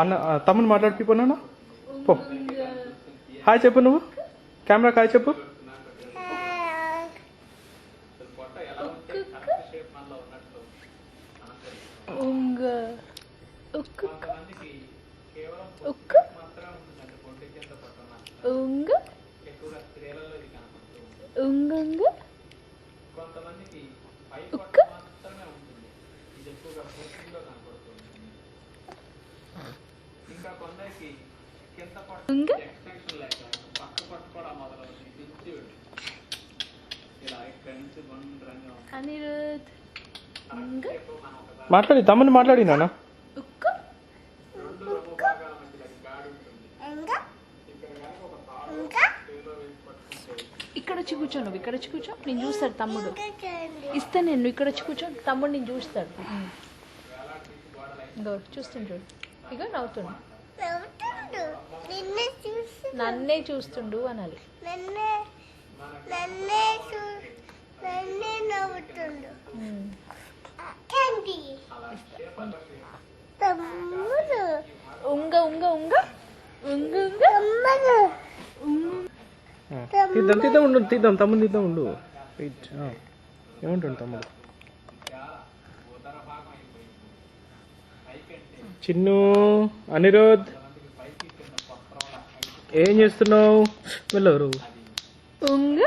అన్న తమ్ముని మాట్లాడిపోయినా పో. హాయ్ చెప్పు, నువ్వు కెమెరా హాయ్ చెప్పు. మాట్లాడి తమ్ముని మాట్లాడినా ఇక్కడ వచ్చి కూర్చో, నువ్వు ఇక్కడ వచ్చి కూర్చో, నేను చూస్తాడు తమ్ముడు. ఇస్తే నేను ఇక్కడ వచ్చి కూర్చో, తమ్ముడు నేను చూస్తాడు. ఇంకో చూస్తుండు చూడు, ఇక నవ్వుతుండు. నన్నే చూస్తుండు అనాలి. ఉంగ ఉంగ ఉంగ ఉంగ తీద్దాం తీద్దాం ఉండు, తీద్దాం తమ్ముడు తీద్దాం ఉండు. ఏమంటుండు తమ్ముడు? చిన్ను, అనిరుద్ ఏం చేస్తున్నావు? వెళ్ళరు ఉంగ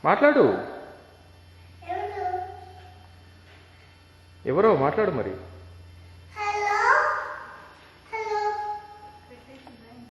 మాట్లాడు, ఎవరో మాట్లాడు మరి.